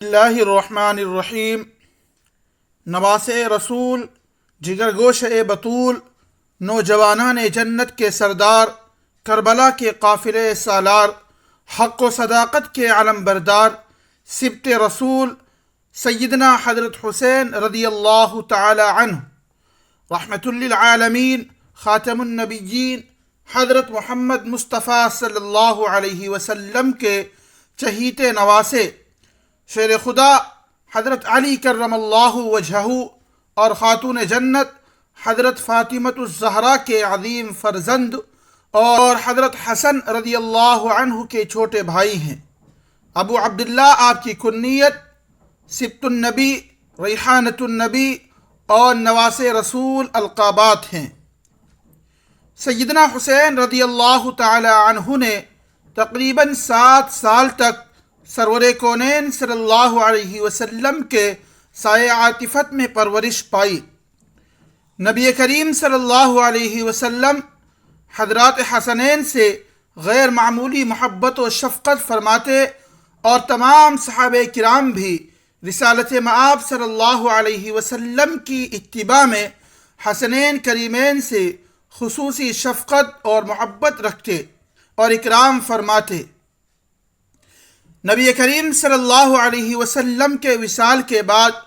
اللہ الرحمن الرحیم۔ نواس رسول، جگر گوش بطول، نوجوانان جنت کے سردار، کربلا کے قافلے سالار، حق و صداقت کے علم بردار، سبط رسول سیدنا حضرت حسین رضی اللہ تعالی عنہ، رحمت للعالمین، خاتم النبیین، حضرت محمد مصطفیٰ صلی اللہ علیہ وسلم کے چہیتے نواسے، شیر خدا حضرت علی کرم اللہ وجہہ اور خاتون جنت حضرت فاطمۃ الزہرا کے عظیم فرزند اور حضرت حسن رضی اللہ عنہ کے چھوٹے بھائی ہیں۔ ابو عبداللہ آپ کی کنیت، سبط النبی، ریحانۃ النبی اور نواس رسول القابات ہیں۔ سیدنا حسین رضی اللہ تعالی عنہ نے تقریباً 7 سال تک سرور کونین صلی اللہ علیہ وسلم کے سایہ عاطفت میں پرورش پائی۔ نبی کریم صلی اللہ علیہ وسلم حضرات حسنین سے غیر معمولی محبت و شفقت فرماتے اور تمام صحابہ کرام بھی رسالت مآب صلی اللہ علیہ وسلم کی اتباع میں حسنین کریمین سے خصوصی شفقت اور محبت رکھتے اور اکرام فرماتے۔ نبی کریم صلی اللہ علیہ وسلم کے وصال کے بعد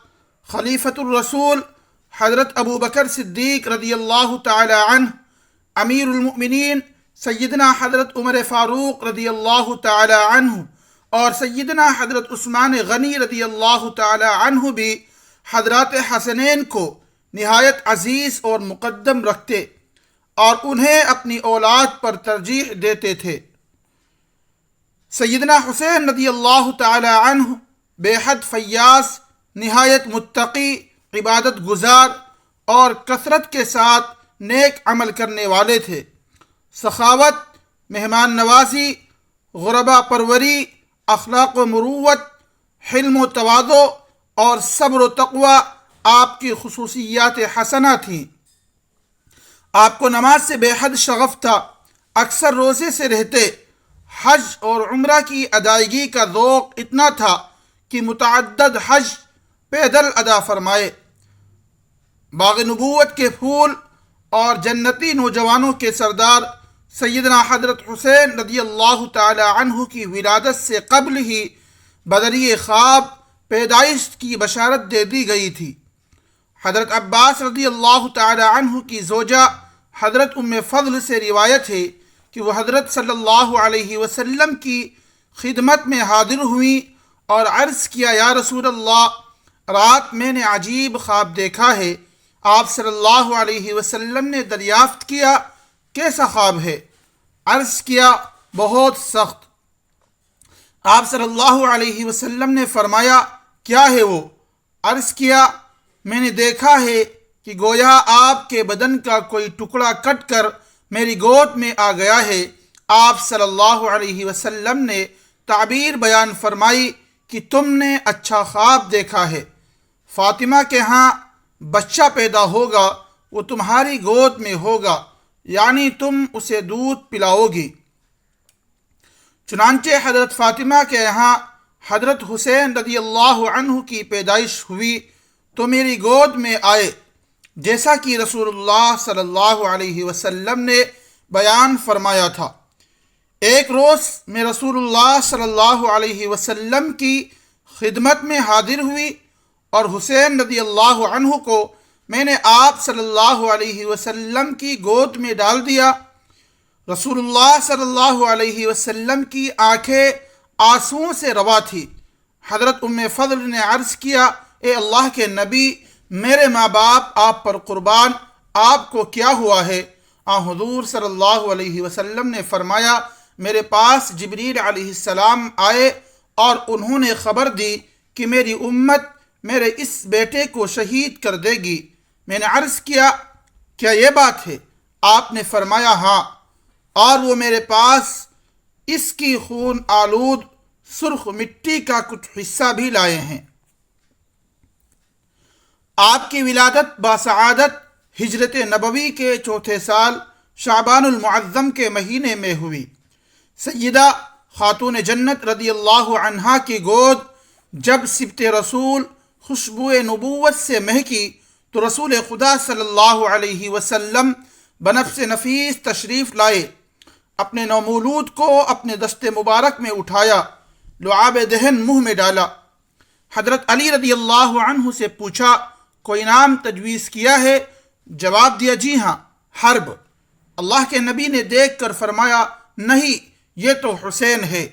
خلیفۃ الرسول حضرت ابو بکر صدیق رضی اللہ تعالی عنہ، امیر المؤمنین سیدنا حضرت عمر فاروق رضی اللہ تعالی عنہ اور سیدنا حضرت عثمان غنی رضی اللہ تعالی عنہ بھی حضرات حسنین کو نہایت عزیز اور مقدم رکھتے اور انہیں اپنی اولاد پر ترجیح دیتے تھے۔ سیدنا حسین رضی اللہ تعالی عنہ بے حد فیاض، نہایت متقی، عبادت گزار اور کثرت کے ساتھ نیک عمل کرنے والے تھے۔ سخاوت، مہمان نوازی، غربا پروری، اخلاق و مروت، حلم و تواضع اور صبر و تقوی آپ کی خصوصیات حسنہ تھیں۔ آپ کو نماز سے بے حد شغف تھا، اکثر روزے سے رہتے۔ حج اور عمرہ کی ادائیگی کا ذوق اتنا تھا کہ متعدد حج پیدل ادا فرمائے۔ باغ نبوت کے پھول اور جنتی نوجوانوں کے سردار سیدنا حضرت حسین رضی اللہ تعالی عنہ کی ولادت سے قبل ہی بدریہ خواب پیدائش کی بشارت دے دی گئی تھی۔ حضرت عباس رضی اللہ تعالی عنہ کی زوجہ حضرت ام فضل سے روایت ہے کہ وہ حضرت صلی اللہ علیہ وسلم کی خدمت میں حاضر ہوئیں اور عرض کیا، یا رسول اللہ، رات میں نے عجیب خواب دیکھا ہے۔ آپ صلی اللہ علیہ وسلم نے دریافت کیا، کیسا خواب ہے؟ عرض کیا، بہت سخت۔ آپ صلی اللہ علیہ وسلم نے فرمایا، کیا ہے وہ؟ عرض کیا، میں نے دیکھا ہے کہ گویا آپ کے بدن کا کوئی ٹکڑا کٹ کر میری گود میں آ گیا ہے۔ آپ صلی اللہ علیہ وسلم نے تعبیر بیان فرمائی کہ تم نے اچھا خواب دیکھا ہے، فاطمہ کے ہاں بچہ پیدا ہوگا، وہ تمہاری گود میں ہوگا، یعنی تم اسے دودھ پلاؤ گی۔ چنانچہ حضرت فاطمہ کے یہاں حضرت حسین رضی اللہ عنہ کی پیدائش ہوئی تو میری گود میں آئے، جیسا کہ رسول اللہ صلی اللہ علیہ وسلم نے بیان فرمایا تھا۔ ایک روز میں رسول اللہ صلی اللہ علیہ وسلم کی خدمت میں حاضر ہوئی اور حسین رضی اللہ عنہ کو میں نے آپ صلی اللہ علیہ وسلم کی گود میں ڈال دیا۔ رسول اللہ صلی اللہ علیہ وسلم کی آنکھیں آنسوؤں سے روا تھی۔ حضرت ام فضل نے عرض کیا، اے اللہ کے نبی، میرے ماں باپ آپ پر قربان، آپ کو کیا ہوا ہے؟ حضور صلی اللہ علیہ وسلم نے فرمایا، میرے پاس جبریل علیہ السلام آئے اور انہوں نے خبر دی کہ میری امت میرے اس بیٹے کو شہید کر دے گی۔ میں نے عرض کیا، کیا یہ بات ہے؟ آپ نے فرمایا، ہاں، اور وہ میرے پاس اس کی خون آلود سرخ مٹی کا کچھ حصہ بھی لائے ہیں۔ آپ کی ولادت باسعادت ہجرت نبوی کے 4تھے سال شعبان المعظم کے مہینے میں ہوئی۔ سیدہ خاتون جنت رضی اللہ عنہا کی گود جب سبط رسول خوشبو نبوت سے مہکی تو رسول خدا صلی اللہ علیہ وسلم بنفس نفیس تشریف لائے، اپنے نومولود کو اپنے دست مبارک میں اٹھایا، لعاب دہن منہ میں ڈالا۔ حضرت علی رضی اللہ عنہ سے پوچھا کوئی نام تجویز کیا ہے؟ جواب دیا جی ہاں، حرب۔ اللہ کے نبی نے دیکھ کر فرمایا نہیں، یہ تو حسین ہے۔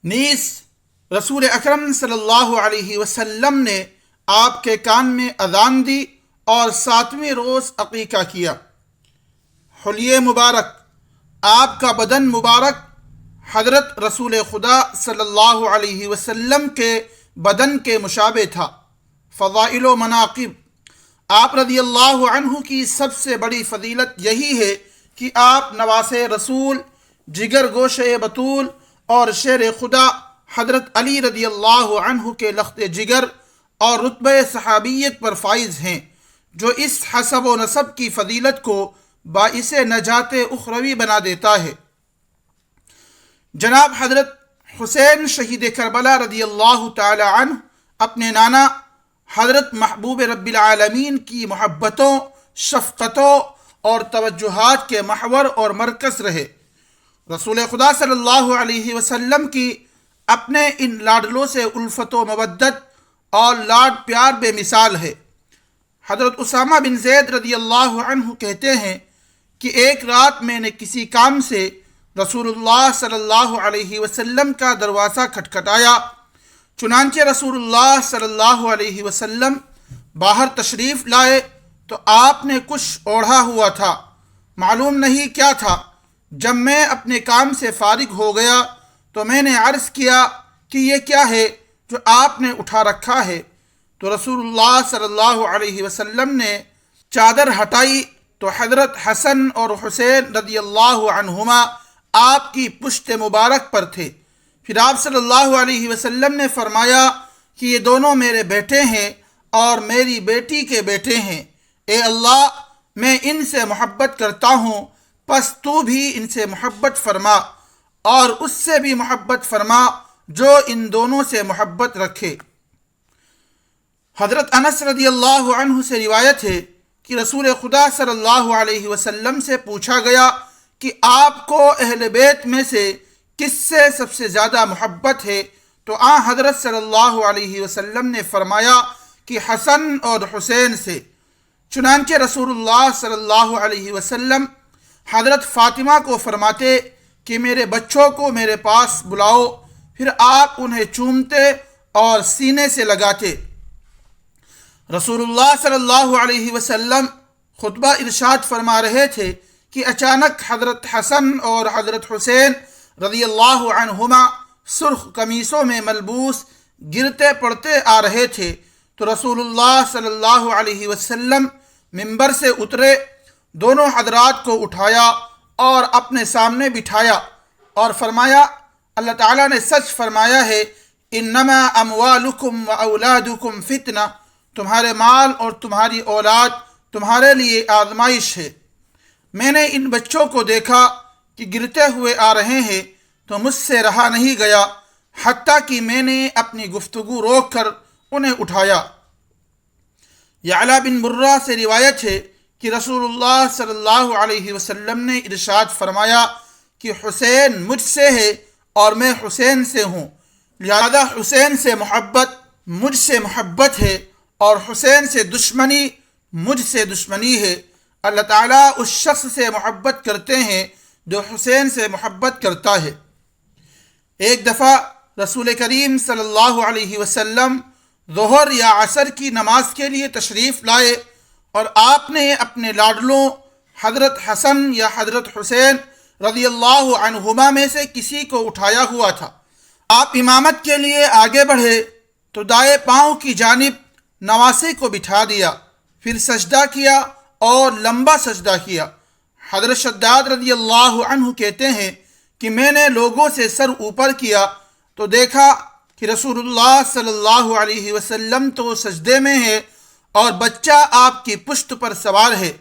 نیز رسول اکرم صلی اللہ علیہ وسلم نے آپ کے کان میں اذان دی اور 7ویں روز عقیقہ کیا۔ حلیے مبارک، آپ کا بدن مبارک حضرت رسول خدا صلی اللہ علیہ وسلم کے بدن کے مشابہ تھا۔ فضائل و مناقب، آپ رضی اللہ عنہ کی سب سے بڑی فضیلت یہی ہے کہ آپ نواسے رسول، جگر گوشے بطول اور شیر خدا حضرت علی رضی اللہ عنہ کے لخت جگر اور رتبہ صحابیت پر فائز ہیں، جو اس حسب و نسب کی فضیلت کو باعث نجات اخروی بنا دیتا ہے۔ جناب حضرت حسین شہید کربلا رضی اللہ تعالی عنہ اپنے نانا حضرت محبوب رب العالمین کی محبتوں، شفقتوں اور توجہات کے محور اور مرکز رہے۔ رسول خدا صلی اللہ علیہ وسلم کی اپنے ان لاڈلوں سے الفت و مودت اور لاڈ پیار بے مثال ہے۔ حضرت اسامہ بن زید رضی اللہ عنہ کہتے ہیں کہ ایک رات میں نے کسی کام سے رسول اللہ صلی اللہ علیہ وسلم کا دروازہ کھٹکھٹایا، چنانچہ رسول اللہ صلی اللہ علیہ وسلم باہر تشریف لائے تو آپ نے کچھ اوڑھا ہوا تھا، معلوم نہیں کیا تھا۔ جب میں اپنے کام سے فارغ ہو گیا تو میں نے عرض کیا کہ یہ کیا ہے جو آپ نے اٹھا رکھا ہے؟ تو رسول اللہ صلی اللہ علیہ وسلم نے چادر ہٹائی تو حضرت حسن اور حسین رضی اللہ عنہما آپ کی پشت مبارک پر تھے۔ پھر آپ صلی اللہ علیہ وسلم نے فرمایا کہ یہ دونوں میرے بیٹے ہیں اور میری بیٹی کے بیٹے ہیں، اے اللہ میں ان سے محبت کرتا ہوں، پس تو بھی ان سے محبت فرما اور اس سے بھی محبت فرما جو ان دونوں سے محبت رکھے۔ حضرت انس رضی اللہ عنہ سے روایت ہے کہ رسول خدا صلی اللہ علیہ وسلم سے پوچھا گیا کہ آپ کو اہل بیت میں سے کس سے سب سے زیادہ محبت ہے؟ تو حضرت صلی اللہ علیہ وسلم نے فرمایا کہ حسن اور حسین سے۔ چنانچہ رسول اللہ صلی اللہ علیہ وسلم حضرت فاطمہ کو فرماتے کہ میرے بچوں کو میرے پاس بلاؤ، پھر آپ انہیں چومتے اور سینے سے لگاتے۔ رسول اللہ صلی اللہ علیہ وسلم خطبہ ارشاد فرما رہے تھے کہ اچانک حضرت حسن اور حضرت حسین رضی اللہ عنہما سرخ قمیصوں میں ملبوس گرتے پڑتے آ رہے تھے تو رسول اللہ صلی اللہ علیہ وسلم منبر سے اترے، دونوں حضرات کو اٹھایا اور اپنے سامنے بٹھایا اور فرمایا اللہ تعالیٰ نے سچ فرمایا ہے انما اموالکم و اولادکم فتنہ، تمہارے مال اور تمہاری اولاد تمہارے لیے آزمائش ہے۔ میں نے ان بچوں کو دیکھا کہ گرتے ہوئے آ رہے ہیں تو مجھ سے رہا نہیں گیا، حتیٰ کہ میں نے اپنی گفتگو روک کر انہیں اٹھایا۔ یعلا بن مرہ سے روایت ہے کہ رسول اللہ صلی اللہ علیہ وسلم نے ارشاد فرمایا کہ حسین مجھ سے ہے اور میں حسین سے ہوں، لہذا حسین سے محبت مجھ سے محبت ہے اور حسین سے دشمنی مجھ سے دشمنی ہے۔ اللہ تعالیٰ اس شخص سے محبت کرتے ہیں جو حسین سے محبت کرتا ہے۔ ایک دفعہ رسول کریم صلی اللہ علیہ وسلم ظہر یا عصر کی نماز کے لیے تشریف لائے اور آپ نے اپنے لاڈلوں حضرت حسن یا حضرت حسین رضی اللہ عنہما میں سے کسی کو اٹھایا ہوا تھا۔ آپ امامت کے لیے آگے بڑھے تو دائیں پاؤں کی جانب نواسے کو بٹھا دیا، پھر سجدہ کیا اور لمبا سجدہ کیا۔ حضرت شداد رضی اللہ عنہ کہتے ہیں کہ میں نے لوگوں سے سر اوپر کیا تو دیکھا کہ رسول اللہ صلی اللہ علیہ وسلم تو سجدے میں ہے اور بچہ آپ کی پشت پر سوار ہے۔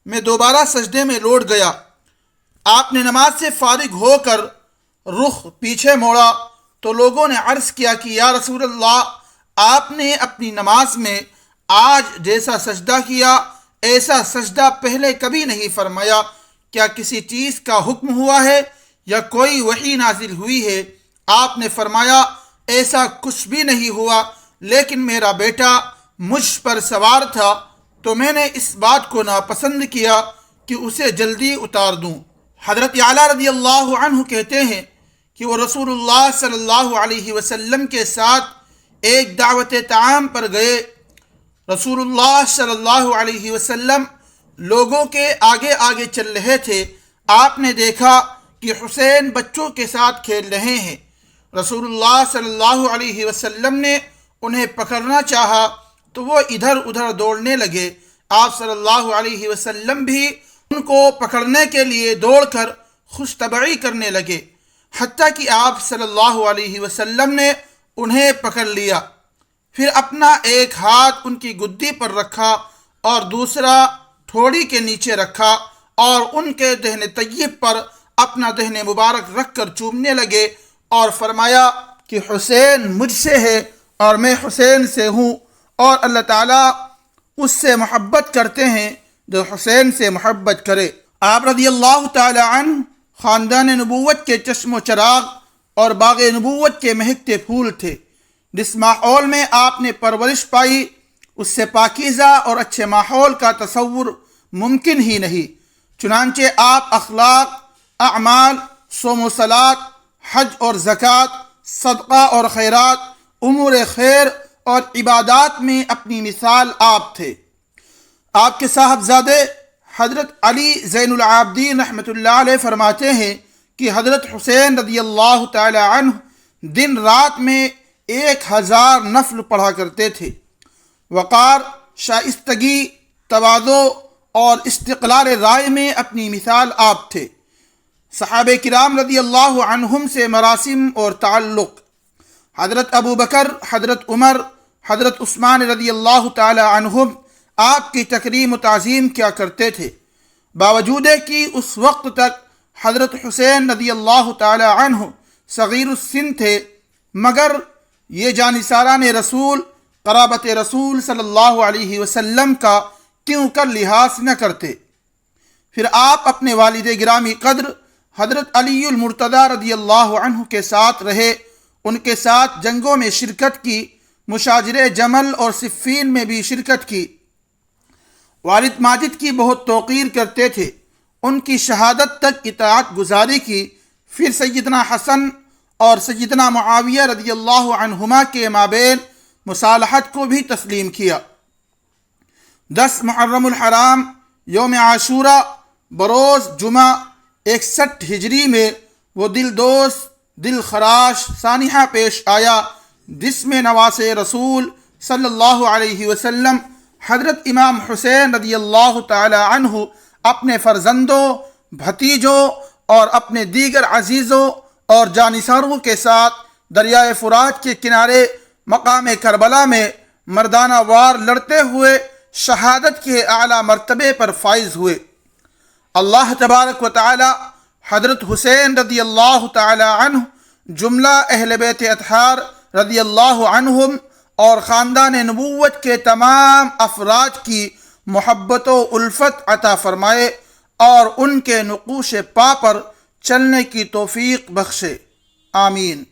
میں دوبارہ سجدے میں لوٹ گیا۔ آپ نے نماز سے فارغ ہو کر رخ پیچھے موڑا تو لوگوں نے عرض کیا کہ یا رسول اللہ، آپ نے اپنی نماز میں آج جیسا سجدہ کیا ایسا سجدہ پہلے کبھی نہیں فرمایا، کیا کسی چیز کا حکم ہوا ہے یا کوئی وحی نازل ہوئی ہے؟ آپ نے فرمایا ایسا کچھ بھی نہیں ہوا، لیکن میرا بیٹا مجھ پر سوار تھا تو میں نے اس بات کو ناپسند کیا کہ اسے جلدی اتار دوں۔ حضرت اعلیٰ رضی اللہ عنہ کہتے ہیں کہ وہ رسول اللہ صلی اللہ علیہ وسلم کے ساتھ ایک دعوت طعام پر گئے۔ رسول اللہ صلی اللہ علیہ وسلم لوگوں کے آگے آگے چل رہے تھے۔ آپ نے دیکھا کہ حسین بچوں کے ساتھ کھیل رہے ہیں۔ رسول اللہ صلی اللہ علیہ وسلم نے انہیں پکڑنا چاہا تو وہ ادھر ادھر دوڑنے لگے۔ آپ صلی اللہ علیہ وسلم بھی ان کو پکڑنے کے لیے دوڑ کر خوش طبعی کرنے لگے، حتیٰ کہ آپ صلی اللہ علیہ وسلم نے انہیں پکڑ لیا، پھر اپنا ایک ہاتھ ان کی گدی پر رکھا اور دوسرا ٹھوڑی کے نیچے رکھا اور ان کے دہن طیب پر اپنا دہن مبارک رکھ کر چومنے لگے اور فرمایا کہ حسین مجھ سے ہے اور میں حسین سے ہوں، اور اللہ تعالیٰ اس سے محبت کرتے ہیں جو حسین سے محبت کرے۔ آپ رضی اللہ تعالی عنہ خاندان نبوت کے چشم و چراغ اور باغ نبوت کے مہکتے پھول تھے۔ جس ماحول میں آپ نے پرورش پائی اس سے پاکیزہ اور اچھے ماحول کا تصور ممکن ہی نہیں۔ چنانچہ آپ اخلاق، اعمال، صوم و صلات، حج اور زکوٰۃ، صدقہ اور خیرات، امور خیر اور عبادات میں اپنی مثال آپ تھے۔ آپ کے صاحبزادے حضرت علی زین العابدین رحمۃ اللہ علیہ فرماتے ہیں کہ حضرت حسین رضی اللہ تعالی عنہ دن رات میں 1000 نفل پڑھا کرتے تھے۔ وقار، شائستگی، تواضع اور استقلال رائے میں اپنی مثال آپ تھے۔ صحابہ کرام رضی اللہ عنہم سے مراسم اور تعلق: حضرت ابو بکر، حضرت عمر، حضرت عثمان رضی اللہ تعالی عنہم آپ کی تکریم و تعظیم کیا کرتے تھے، باوجود کہ اس وقت تک حضرت حسین رضی اللہ تعالی عنہ صغیر السن تھے، مگر یہ جانثاران رسول، قرابت رسول صلی اللہ علیہ وسلم کا کیوں کر لحاظ نہ کرتے۔ پھر آپ اپنے والد گرامی قدر حضرت علی المرتضیٰ رضی اللہ عنہ کے ساتھ رہے، ان کے ساتھ جنگوں میں شرکت کی، مشاجرے جمل اور صفین میں بھی شرکت کی۔ والد ماجد کی بہت توقیر کرتے تھے، ان کی شہادت تک اطاعت گزاری کی۔ پھر سیدنا حسن اور سیدنا معاویہ رضی اللہ عنہما کے مابین مصالحت کو بھی تسلیم کیا۔ 10 محرم الحرام یوم عاشورہ بروز جمعہ 61 ہجری میں وہ دل دوست، دل خراش سانحہ پیش آیا جس میں نواس رسول صلی اللہ علیہ وسلم حضرت امام حسین رضی اللہ تعالی عنہ اپنے فرزندوں، بھتیجوں اور اپنے دیگر عزیزوں اور جانثاروں کے ساتھ دریائے فرات کے کنارے مقام کربلا میں مردانہ وار لڑتے ہوئے شہادت کے اعلیٰ مرتبے پر فائز ہوئے۔ اللہ تبارک و تعالی حضرت حسین رضی اللہ تعالی عنہ، جملہ اہل بیت اطہار رضی اللہ عنہم اور خاندان نبوت کے تمام افراد کی محبت و الفت عطا فرمائے اور ان کے نقوش پا پر چلنے کی توفیق بخشے، آمین۔